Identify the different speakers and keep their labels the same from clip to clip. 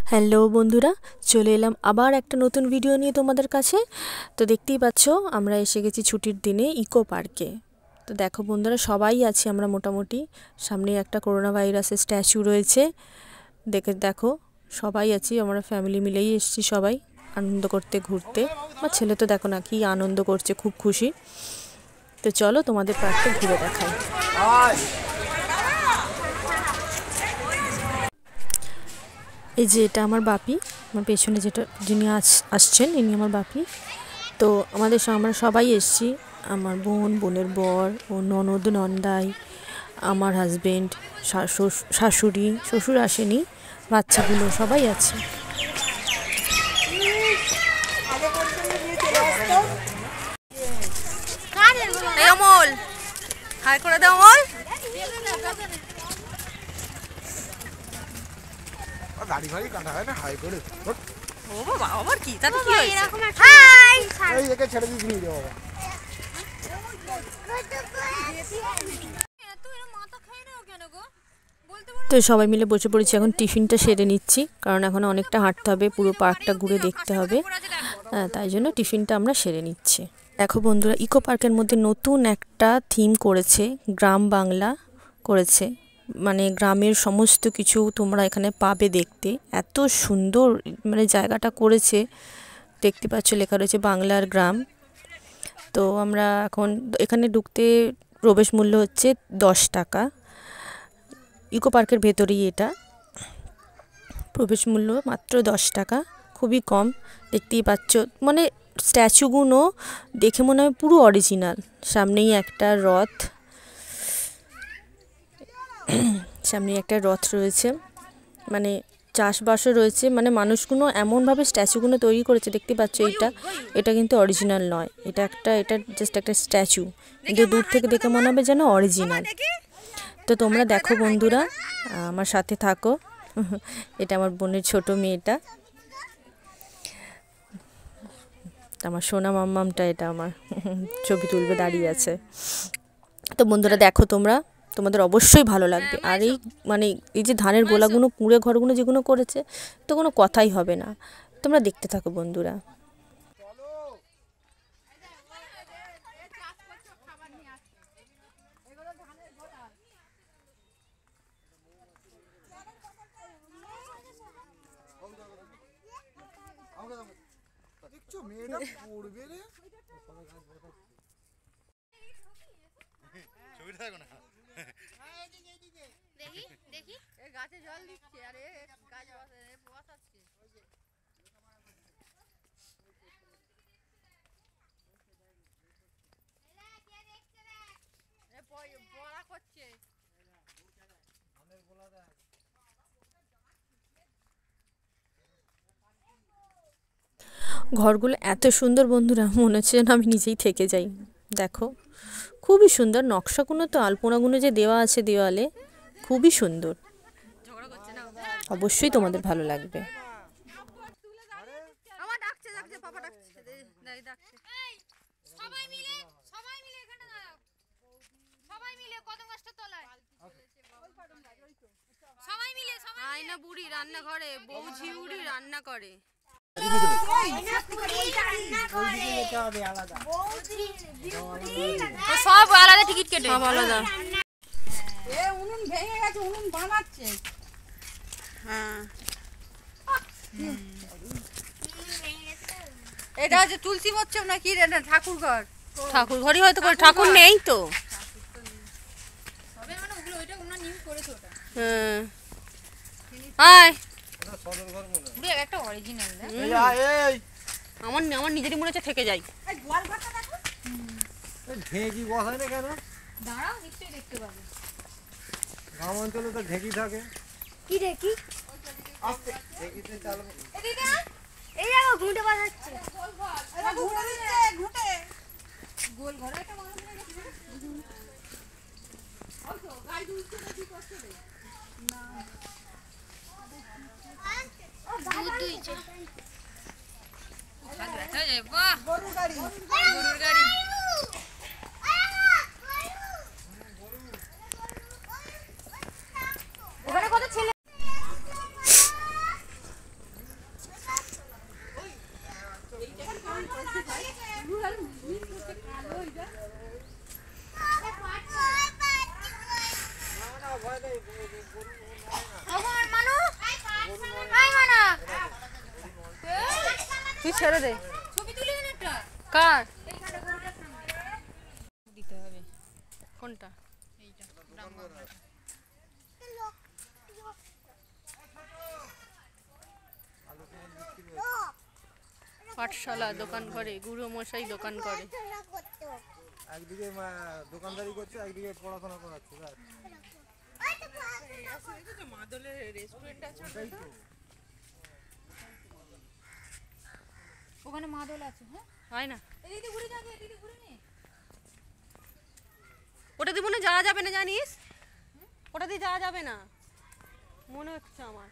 Speaker 1: Hello বন্ধুরা, চলে এলাম আবার একটা নতুন ভিডিও নিয়ে তোমাদের কাছে। তো দেখতেই পাচ্ছ আমরা এসে গেছি ছুটির দিনে ইকো পার্কে। তো দেখো বন্ধুরা, সবাই আছি আমরা মোটামুটি। সামনে একটা করোনা ভাইরাসের স্ট্যাচু রয়েছে, দেখো সবাই আছি, আমরা ফ্যামিলি মিলেই এসেছি সবাই আনন্দ করতে ঘুরতে। আমার ছেলে তো দেখো না কি আনন্দ করছে, খুব খুশি। তো চলো তোমাদের পার্কটা ঘুরে দেখাই। এই যে এটা আমার বাপি, আমার পেছনে যিনি আসছেন ইনি আমার বাপি। তো আমরা সবাই এসেছি, আমার বোনের বর ও ননদ নন্দাই, আমার হাজবেন্ড, শাশুড়ি, শ্বশুর আসেনি, বাচ্চাগুলো সবাই আছে। অমল হাই করে দাও। অমল
Speaker 2: গাড়ি গাড়ি কাটা হয় না, হাই করে।
Speaker 1: ও বাবা, আবার কি তাতে কি হয়েছে?
Speaker 2: হাই এই একে ছেড়ে দিই রে বাবা।
Speaker 1: তো সবাই মিলে বসে পড়েছি, এখন টিফিনটা সেরে নিচ্ছি, কারণ এখন অনেকটা হাঁটতে হবে, পুরো পার্কটা ঘুরে দেখতে হবে। তাই জন্য টিফিনটা আমরা সেরে নিচ্ছি। দেখো বন্ধুরা, ইকো পার্কের মধ্যে নতুন একটা থিম করেছে, গ্রাম বাংলা করেছে, মানে গ্রামের সমস্ত কিছু তোমরা এখানে পাবে দেখতে। এত সুন্দর মানে জায়গাটা করেছে, দেখতে পাচ্ছ লেখা রয়েছে বাংলার গ্রাম। তো আমরা এখন এখানে ঢুকতে প্রবেশ মূল্য হচ্ছে 10 টাকা। ইকো পার্কের ভেতরেই এটা, প্রবেশ মূল্য মাত্র 10 টাকা, খুবই কম। দেখতেই পাচ্ছ মানে স্ট্যাচুগুলো দেখে মনে হয় পুরো অরিজিনাল। সামনেই একটা রথ, রয়েছে, মানে চাষবাসও রয়েছে, মানে মানুষগুলো এমনভাবে স্ট্যাচুগুলো তৈরি করেছে, দেখতে পাচ্ছ এটা কিন্তু অরিজিনাল নয়, এটা জাস্ট একটা স্ট্যাচু, কিন্তু দূর থেকে দেখে মনে হবে যেন অরিজিনাল। তো তোমরা দেখো বন্ধুরা, আমার সাথে থাকো। এটা আমার বোনের ছোট মেয়েটা, আমার সোনা মাম্মামটা, এটা আমার ছবি তুলবে দাঁড়িয়ে আছে। তো বন্ধুরা দেখো, তোমাদের অবশ্যই ভালো লাগবে। আর এই যে ধানের গোলাগুলো, কুঁড়ে ঘরগুলো যেগুলো করেছে, তো কোনো কথাই হবে না। তোমরা দেখতে থাকো বন্ধুরা।
Speaker 2: দেখছো মেয়েটা পড়বে রে, ছবিটা দেখো না। দেখি দেখি এই গাছে জল দিচ্ছে, আরে গাছ বসাচ্ছে। বড়া করছে ধানের গোলা দেখ।
Speaker 1: ঘরগুলো এত সুন্দর বন্ধুরা, মনে হচ্ছে যেন আমি নিজেই থেকে যাই। দেখো খুবই সুন্দর নকশাগুলো, তো আলপনাগুলো যে দেওয়া আছে দেওয়ালে, খুবই সুন্দর। অবশ্যই তোমাদের ভালো লাগবে। আয়না বুড়ি রান্নাঘরে, বৌঝি বুড়ি রান্না করে। সব আলাদা টিকিট কেটে, সব আলাদা।
Speaker 3: উনুন ভেঙে গেছে, উনুন বানাচ্ছে।
Speaker 1: হ্যাঁ,
Speaker 3: এটা হচ্ছে তুলসী মচ্ছব নাকি ঠাকুর ঘর?
Speaker 1: ঠাকুর ঘরই হয়তো, ঠাকুর নেই তো।
Speaker 3: একটা অরিজিনাল
Speaker 1: আমার নিজেরই মনে হচ্ছে থেকে যাই।
Speaker 2: ঢেঁকি বসায় না কেন?
Speaker 3: দাঁড়াও, নিশ্চয়ই দেখতে পাবে।
Speaker 2: গ্রাম অঞ্চলে তো ঢেঁকি থাকে।
Speaker 3: কি ঢেঁকি?
Speaker 2: ঢেঁকিতে চাল
Speaker 3: এই দেখো ঘুঁটে বাজাচ্ছে, ঘুঁটে গোল ঘরে একটা মানুষ না গাই দুলছে না, কি করছে রে? না দুধ দুইছে। বাহ, গরুর গাড়ি, গরুর গাড়ি। ওখানে কত ছেলে
Speaker 2: তুই ছেড়ে দে কার দিতে হবে কোনটা এইটা পাঠশালা দোকান করে গুরু মশাই দোকান করে
Speaker 4: একদিকে দোকানদারি করছে একদিকে পড়াশোনা করাচ্ছে
Speaker 3: মাদলের রেস্টুরেন্ট আছে ওখানে মাদল আছে। হ্যাঁ
Speaker 2: হয় না
Speaker 3: দিদি ঘুরে যাবে, দিদি ঘুরে নে।
Speaker 2: ওটা দিয়ে মনে যাওয়া যাবে না জানিস, ওটা দিয়ে যাওয়া যাবে না মনে হচ্ছে আমার।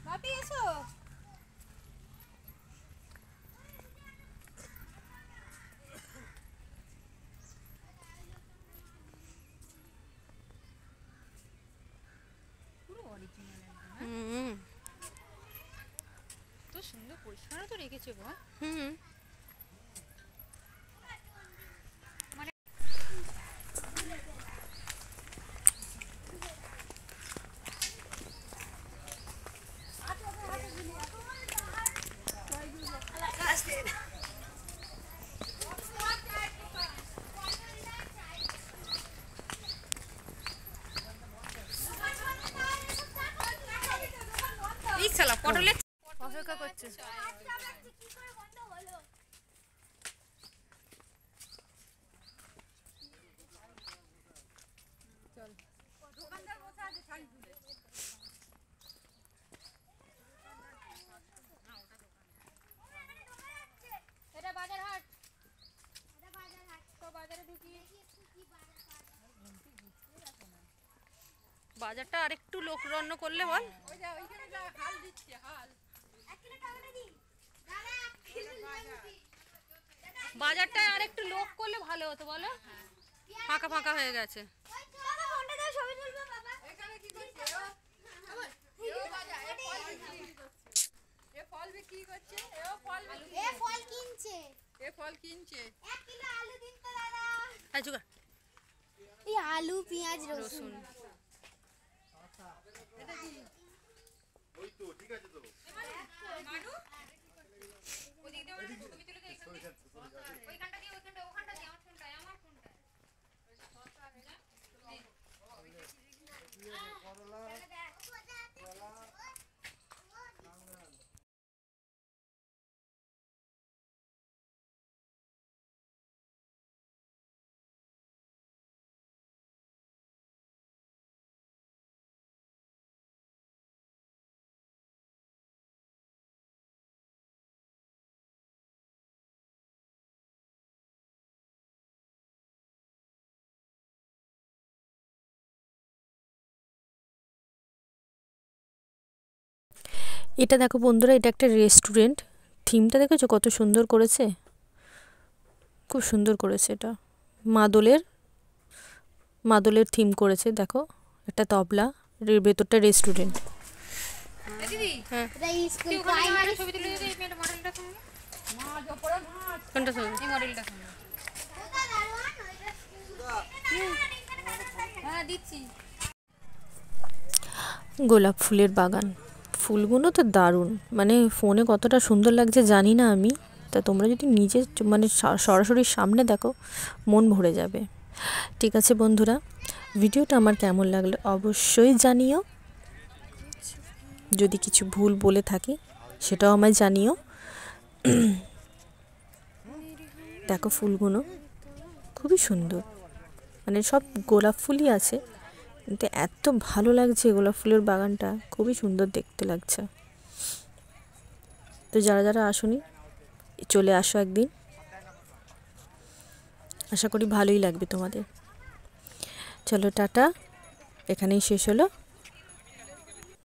Speaker 3: বাপি এসো। তো সুন্দর পরিষ্কার তো রেখেছে গো। এই শালা পটলে অপেক্ষা করছে। এটা বাজার হাট, তো বাজারে ঢুকি। বাজারটা আরেকটু লোক রন্ন করলে বল। বাজারটা আরেকটু লোক করলে ভালো হতো বলো, ফাঁকা ফাঁকা হয়ে গেছে।
Speaker 5: আলু পেঁয়াজ রসুন
Speaker 1: এটা দেখো বন্ধুরা, এটা একটা রেস্টুরেন্ট। থিমটা দেখেছো কত সুন্দর করেছে, খুব সুন্দর করেছে। এটা মাদলের থিম করেছে। দেখো একটা তবলা, এর ভেতরটা রেস্টুরেন্ট। গোলাপ ফুলের বাগান, ফুলগুলো তো দারুণ, মানে ফোনে কতটা সুন্দর লাগছে জানি না আমি, তা তোমরা যদি নিজে মানে সরাসরি সামনে দেখো মন ভরে যাবে। ঠিক আছে বন্ধুরা, ভিডিওটা আমার কেমন লাগলো অবশ্যই জানিও। যদি কিছু ভুল বলে থাকি সেটাও আমায় জানিও। দেখো ফুলগুলো খুবই সুন্দর, মানে সব গোলাপ ফুলই আছে, কিন্তু এত ভালো লাগছে গোলাপ ফুলের বাগানটা, খুবই সুন্দর দেখতে লাগছে। তো যারা যারা আসোনি চলে আসো একদিন, আশা করি ভালোই লাগবে তোমাদের। চলো টাটা, এখানেই শেষ হলো।